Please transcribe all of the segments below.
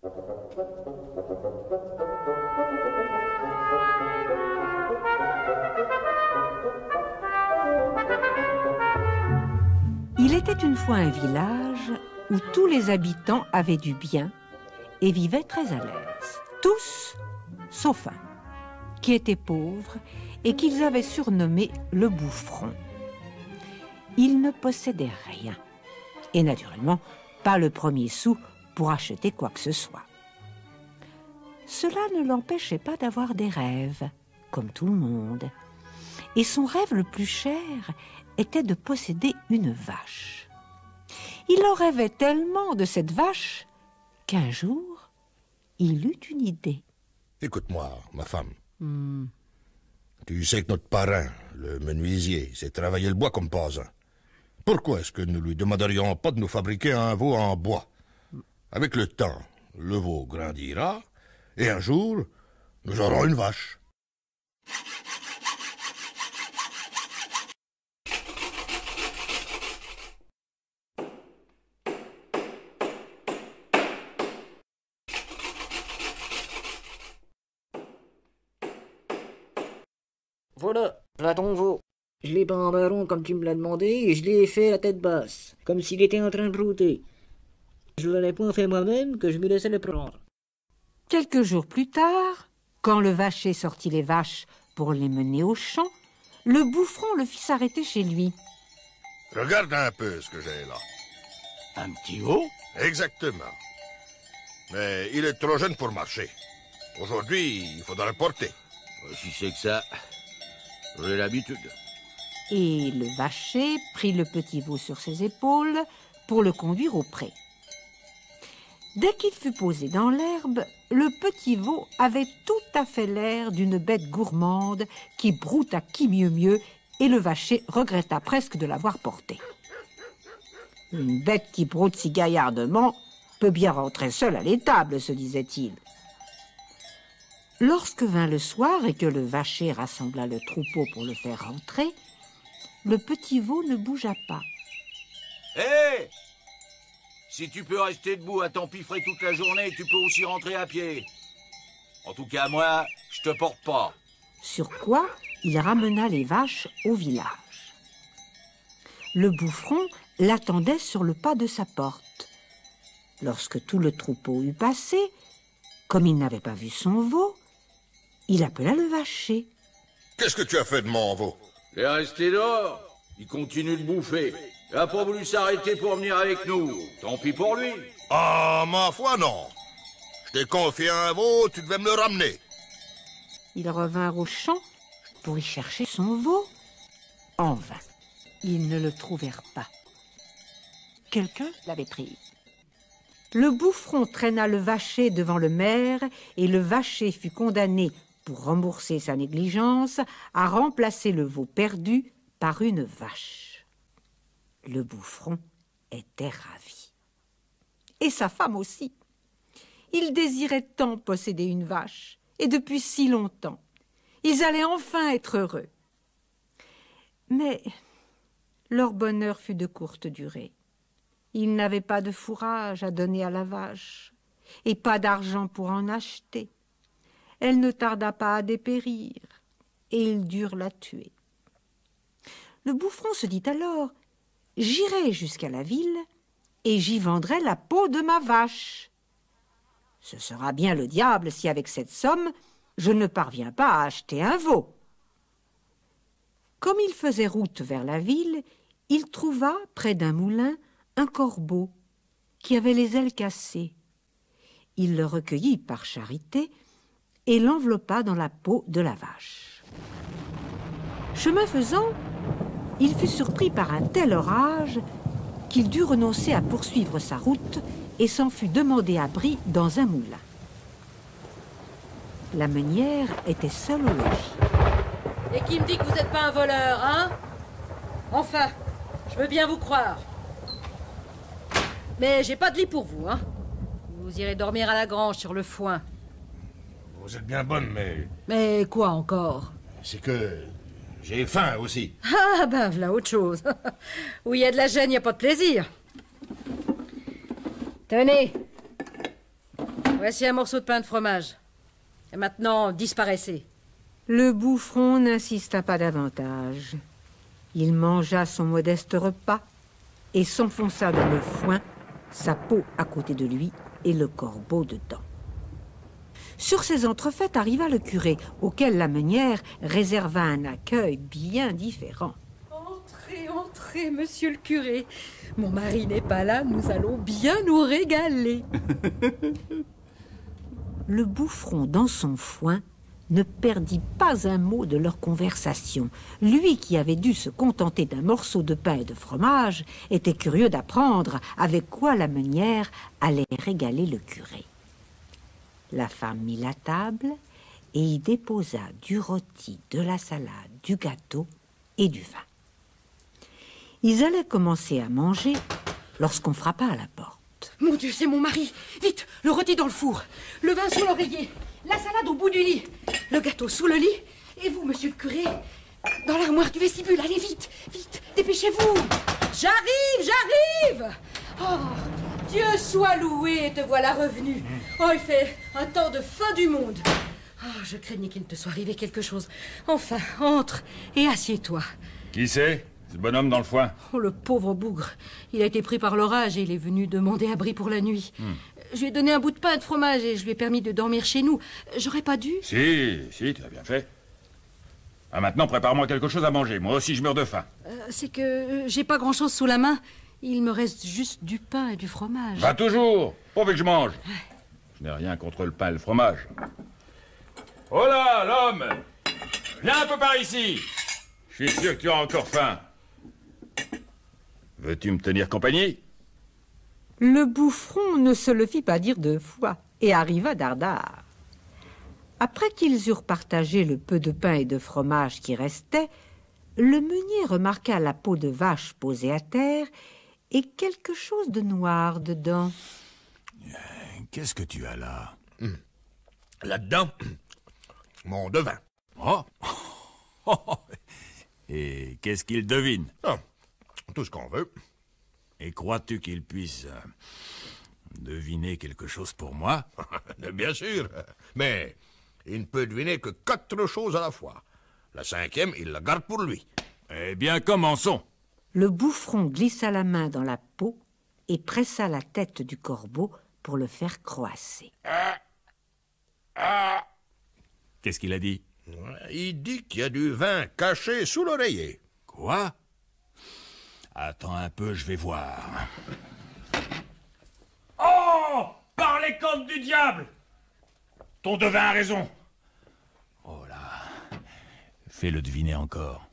Il était une fois un village où tous les habitants avaient du bien et vivaient très à l'aise. Tous, sauf un, qui était pauvre et qu'ils avaient surnommé le Bouffron. Il ne possédait rien, et naturellement pas le premier sou pour acheter quoi que ce soit. Cela ne l'empêchait pas d'avoir des rêves, comme tout le monde. Et son rêve le plus cher était de posséder une vache. Il en rêvait tellement de cette vache qu'un jour, il eut une idée. Écoute-moi, ma femme. Tu sais que notre parrain, le menuisier, sait travailler le bois comme pas un. Pourquoi est-ce que nous lui demanderions pas de nous fabriquer un veau en bois? Avec le temps, le veau grandira, et un jour, nous aurons une vache. Voilà, là ton veau. Je l'ai peint en marron comme tu me l'as demandé et je l'ai fait à tête basse, comme s'il était en train de brouter. Je ne l'ai point fait moi-même, que je me laissais le prendre. Quelques jours plus tard, quand le vacher sortit les vaches pour les mener au champ, le Bouffron le fit s'arrêter chez lui. Regarde un peu ce que j'ai là. Un petit veau? Exactement. Mais il est trop jeune pour marcher. Aujourd'hui, il faudra le porter. Si c'est que ça, j'ai l'habitude. Et le vacher prit le petit veau sur ses épaules pour le conduire au pré. Dès qu'il fut posé dans l'herbe, le petit veau avait tout à fait l'air d'une bête gourmande qui broute à qui mieux mieux, et le vacher regretta presque de l'avoir porté. Une bête qui broute si gaillardement peut bien rentrer seule à l'étable, se disait-il. Lorsque vint le soir et que le vacher rassembla le troupeau pour le faire rentrer, le petit veau ne bougea pas. Hé! Si tu peux rester debout à t'empiffrer toute la journée, tu peux aussi rentrer à pied. En tout cas, moi, je te porte pas. Sur quoi il ramena les vaches au village. Le Bouffron l'attendait sur le pas de sa porte. Lorsque tout le troupeau eut passé, comme il n'avait pas vu son veau, il appela le vacher. Qu'est-ce que tu as fait de mon veau? Il est resté dehors. Il continue de bouffer. Il n'a pas voulu s'arrêter pour venir avec nous. Tant pis pour lui. Ah, ma foi, non. Je t'ai confié un veau, tu devais me le ramener. Ils revinrent au champ pour y chercher son veau. En vain. Ils ne le trouvèrent pas. Quelqu'un l'avait pris. Le Bouffron traîna le vacher devant le maire et le vacher fut condamné, pour rembourser sa négligence, à remplacer le veau perdu par une vache. Le Bouffron était ravi. Et sa femme aussi. Il désirait tant posséder une vache, et depuis si longtemps. Ils allaient enfin être heureux. Mais leur bonheur fut de courte durée. Ils n'avaient pas de fourrage à donner à la vache, et pas d'argent pour en acheter. Elle ne tarda pas à dépérir, et ils durent la tuer. Le Bouffron se dit alors: « J'irai jusqu'à la ville, et j'y vendrai la peau de ma vache. Ce sera bien le diable si avec cette somme, je ne parviens pas à acheter un veau. » Comme il faisait route vers la ville, il trouva, près d'un moulin, un corbeau qui avait les ailes cassées. Il le recueillit par charité et l'enveloppa dans la peau de la vache. Chemin faisant, il fut surpris par un tel orage qu'il dut renoncer à poursuivre sa route et s'en fut demander abri dans un moulin. La meunière était seule au logis. Et qui me dit que vous n'êtes pas un voleur, hein? Enfin, je veux bien vous croire. Mais j'ai pas de lit pour vous, hein? Vous irez dormir à la grange sur le foin. Vous êtes bien bonne, mais... Mais quoi encore? C'est que j'ai faim aussi. Ah ben, voilà autre chose. Où il y a de la gêne, il n'y a pas de plaisir. Tenez. Voici un morceau de pain de fromage. Et maintenant, disparaissez. Le bouffron n'insista pas davantage. Il mangea son modeste repas et s'enfonça dans le foin, sa peau à côté de lui et le corbeau dedans. Sur ces entrefaites arriva le curé, auquel la meunière réserva un accueil bien différent. Entrez, entrez, monsieur le curé. Mon mari n'est pas là, nous allons bien nous régaler. Le bouffron, dans son foin, ne perdit pas un mot de leur conversation. Lui qui avait dû se contenter d'un morceau de pain et de fromage était curieux d'apprendre avec quoi la meunière allait régaler le curé. La femme mit la table et y déposa du rôti, de la salade, du gâteau et du vin. Ils allaient commencer à manger lorsqu'on frappa à la porte. Mon Dieu, c'est mon mari. Vite, le rôti dans le four, le vin sous l'oreiller, la salade au bout du lit, le gâteau sous le lit, et vous, monsieur le curé, dans l'armoire du vestibule. Allez, vite, vite, dépêchez-vous. J'arrive. Oh, Dieu soit loué, te voilà revenu. Oh, il fait un temps de fin du monde. Oh, je craignais qu'il ne te soit arrivé quelque chose. Enfin, entre et assieds-toi. Qui c'est, ce bonhomme dans le foin? Oh, le pauvre bougre. Il a été pris par l'orage et il est venu demander abri pour la nuit. Je lui ai donné un bout de pain et de fromage et je lui ai permis de dormir chez nous. J'aurais pas dû? Si, tu as bien fait. Ah, maintenant, prépare-moi quelque chose à manger. Moi aussi, je meurs de faim. C'est que j'ai pas grand-chose sous la main. Il me reste juste du pain et du fromage. Va toujours, pourvu que je mange. Je n'ai rien contre le pain et le fromage. Oh là, l'homme! Viens un peu par ici. Je suis sûr que tu as encore faim. Veux-tu me tenir compagnie? Le bouffron ne se le fit pas dire deux fois et arriva dardard. Après qu'ils eurent partagé le peu de pain et de fromage qui restait, le meunier remarqua la peau de vache posée à terre et quelque chose de noir dedans. Qu'est-ce que tu as là? Là-dedans, mon devin. Oh. Et qu'est-ce qu'il devine? Ah, tout ce qu'on veut. Et crois-tu qu'il puisse deviner quelque chose pour moi? Bien sûr, mais il ne peut deviner que 4 choses à la fois. La 5e, il la garde pour lui. Eh bien, commençons. Le bouffron glissa la main dans la peau et pressa la tête du corbeau pour le faire croasser. Qu'est-ce qu'il a dit? Il dit qu'il y a du vin caché sous l'oreiller. Quoi? Attends un peu, je vais voir. Oh! Par les cornes du diable! Ton devin a raison. Oh là. Fais-le deviner encore.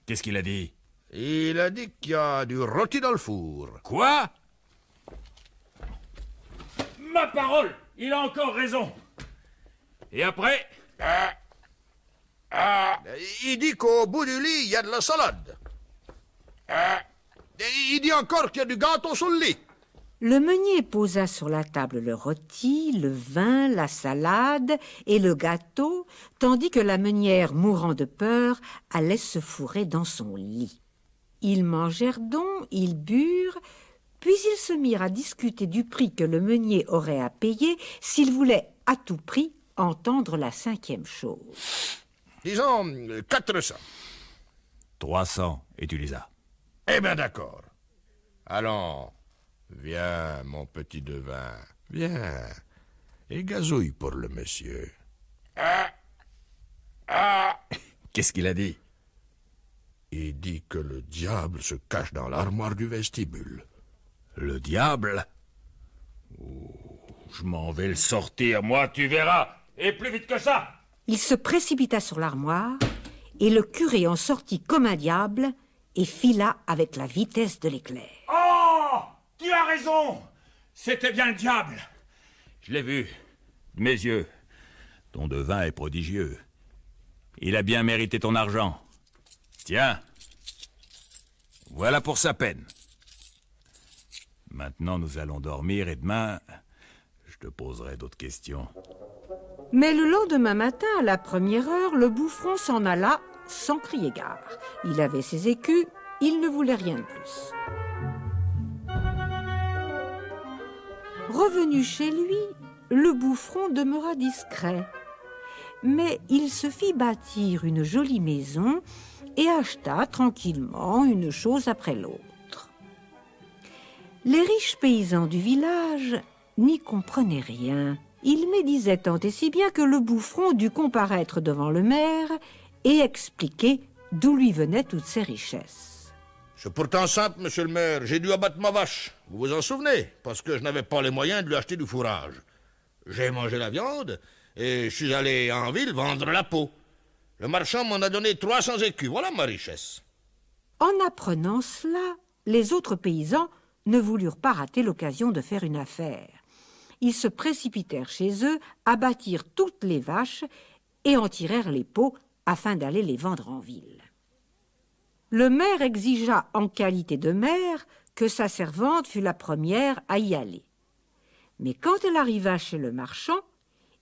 Qu'est-ce qu'il a dit? Il a dit qu'il y a du rôti dans le four. Quoi? Ma parole, il a encore raison. Et après? Il dit qu'au bout du lit, il y a de la salade. Il dit encore qu'il y a du gâteau sur le lit. Le meunier posa sur la table le rôti, le vin, la salade et le gâteau, tandis que la meunière, mourant de peur, allait se fourrer dans son lit. Ils mangèrent donc, ils burent, puis ils se mirent à discuter du prix que le meunier aurait à payer s'il voulait à tout prix entendre la 5e chose. Disons 400. 300, et tu les as. Eh bien, d'accord. Allons, viens, mon petit devin, viens, et gazouille pour le monsieur. Qu'est-ce qu'il a dit? Il dit que le diable se cache dans l'armoire du vestibule. Le diable? Je m'en vais le sortir, moi, tu verras. Et plus vite que ça. Il se précipita sur l'armoire, et le curé en sortit comme un diable et fila avec la vitesse de l'éclair. Oh! Tu as raison. C'était bien le diable. Je l'ai vu, de mes yeux. Ton devin est prodigieux. Il a bien mérité ton argent. Tiens, voilà pour sa peine. Maintenant, nous allons dormir et demain, je te poserai d'autres questions. Mais le lendemain matin, à la première heure, le bouffron s'en alla sans crier gare. Il avait ses écus, il ne voulait rien de plus. Revenu chez lui, le bouffron demeura discret. Mais il se fit bâtir une jolie maison et acheta tranquillement une chose après l'autre. Les riches paysans du village n'y comprenaient rien. Ils médisaient tant et si bien que le bouffron dut comparaître devant le maire et expliquer d'où lui venaient toutes ces richesses. C'est pourtant simple, monsieur le maire. J'ai dû abattre ma vache. Vous vous en souvenez? Parce que je n'avais pas les moyens de lui acheter du fourrage. J'ai mangé la viande et je suis allé en ville vendre la peau. Le marchand m'en a donné 300 écus. Voilà ma richesse. En apprenant cela, les autres paysans ne voulurent pas rater l'occasion de faire une affaire. Ils se précipitèrent chez eux, abattirent toutes les vaches et en tirèrent les peaux afin d'aller les vendre en ville. Le maire exigea en qualité de maire que sa servante fût la première à y aller. Mais quand elle arriva chez le marchand,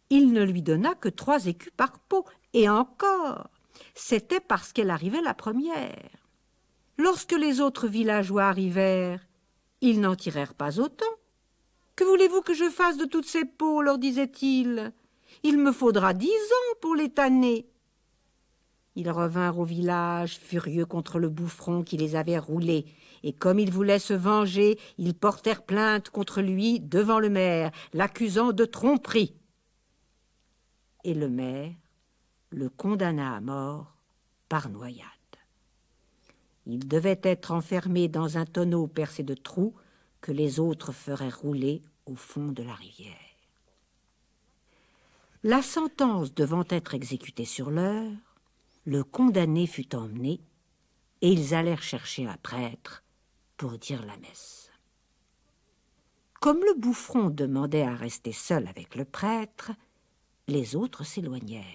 il ne lui donna que 3 écus par peau, et encore, c'était parce qu'elle arrivait la première. Lorsque les autres villageois arrivèrent, ils n'en tirèrent pas autant. « Que voulez-vous que je fasse de toutes ces peaux ?» leur disait-il. « Il me faudra 10 ans pour les tanner. » Ils revinrent au village, furieux contre le bouffron qui les avait roulés, et comme ils voulaient se venger, ils portèrent plainte contre lui devant le maire, l'accusant de tromperie. Et le maire le condamna à mort par noyade. Il devait être enfermé dans un tonneau percé de trous que les autres feraient rouler au fond de la rivière. La sentence devant être exécutée sur l'heure, le condamné fut emmené et ils allèrent chercher un prêtre pour dire la messe. Comme le bouffron demandait à rester seul avec le prêtre, les autres s'éloignèrent.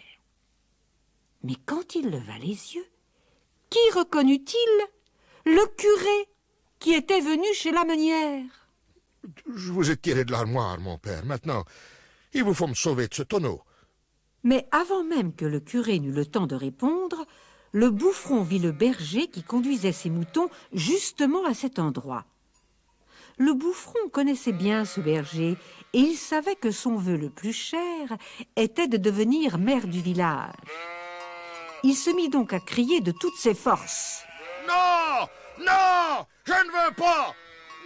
Mais quand il leva les yeux, qui reconnut-il? Le curé qui était venu chez la meunière. Je vous ai tiré de l'armoire, mon père. Maintenant, il vous faut me sauver de ce tonneau. Mais avant même que le curé n'eut le temps de répondre, le bouffron vit le berger qui conduisait ses moutons justement à cet endroit. Le bouffron connaissait bien ce berger et il savait que son vœu le plus cher était de devenir maire du village. Il se mit donc à crier de toutes ses forces. « Non! Non! Je ne veux pas!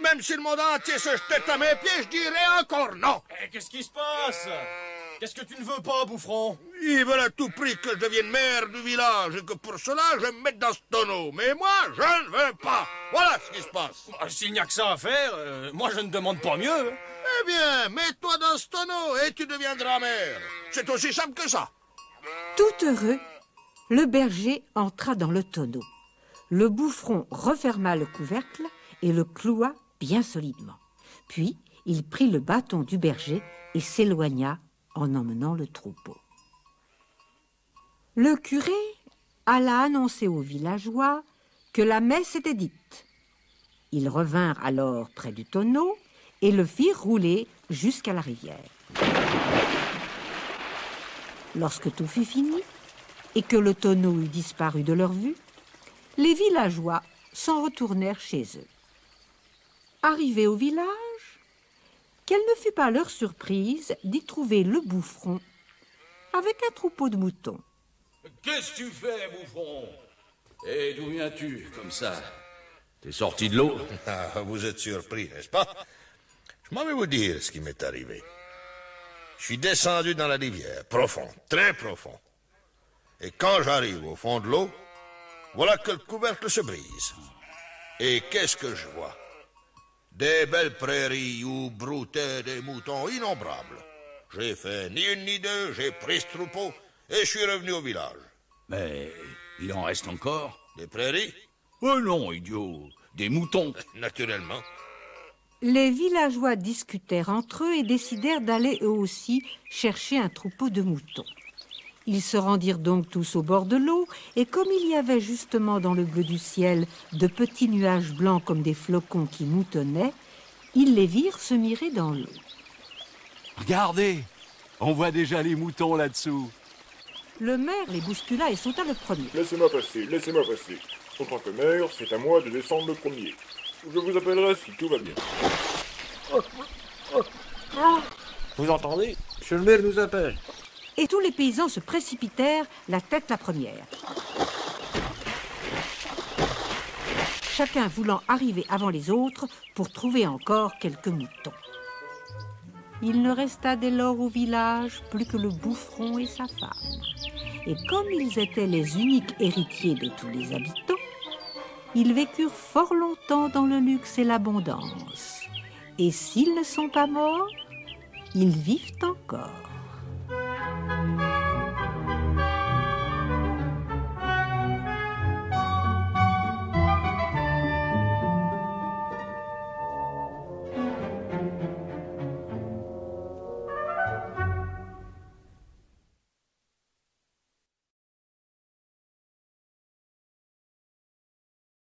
Même si le monde entier se jetait à mes pieds, je dirais encore non! » Qu'est-ce qui se passe? Qu'est-ce que tu ne veux pas, bouffron? Ils veulent à tout prix que je devienne maire du village et que pour cela, je me mette dans ce tonneau. Mais moi, je ne veux pas. Voilà ce qui se passe. S'il n'y a que ça à faire, moi je ne demande pas mieux. Eh bien, mets-toi dans ce tonneau et tu deviendras maire. C'est aussi simple que ça. Tout heureux, le berger entra dans le tonneau. Le bouffron referma le couvercle et le cloua bien solidement. Puis, il prit le bâton du berger et s'éloigna en emmenant le troupeau. Le curé alla annoncer aux villageois que la messe était dite. Ils revinrent alors près du tonneau et le firent rouler jusqu'à la rivière. Lorsque tout fut fini et que le tonneau eut disparu de leur vue, les villageois s'en retournèrent chez eux. Arrivés au village, quelle ne fut pas leur surprise d'y trouver le bouffron avec un troupeau de moutons. Qu'est-ce que tu fais, bouffron? Et d'où viens-tu, comme ça? T'es sorti de l'eau? Ah, vous êtes surpris, n'est-ce pas? Je m'en vais vous dire ce qui m'est arrivé. Je suis descendu dans la rivière, profond, très profond. Et quand j'arrive au fond de l'eau, voilà que le couvercle se brise. Et qu'est-ce que je vois? Des belles prairies où broutaient des moutons innombrables. J'ai fait ni une ni deux, j'ai pris ce troupeau et je suis revenu au village. Mais il en reste encore? Des prairies? Oh non, idiot, des moutons. Naturellement. Les villageois discutèrent entre eux et décidèrent d'aller eux aussi chercher un troupeau de moutons. Ils se rendirent donc tous au bord de l'eau, et comme il y avait justement dans le bleu du ciel de petits nuages blancs comme des flocons qui moutonnaient, ils les virent se mirer dans l'eau. Regardez, on voit déjà les moutons là-dessous. Le maire les bouscula et sauta le premier. Laissez-moi passer, laissez-moi passer. En tant que maire, c'est à moi de descendre le premier. Je vous appellerai si tout va bien. Vous entendez? Monsieur le maire nous appelle. Et tous les paysans se précipitèrent, la tête la première. Chacun voulant arriver avant les autres pour trouver encore quelques moutons. Il ne resta dès lors au village plus que le bouffron et sa femme. Et comme ils étaient les uniques héritiers de tous les habitants, ils vécurent fort longtemps dans le luxe et l'abondance. Et s'ils ne sont pas morts, ils vivent encore.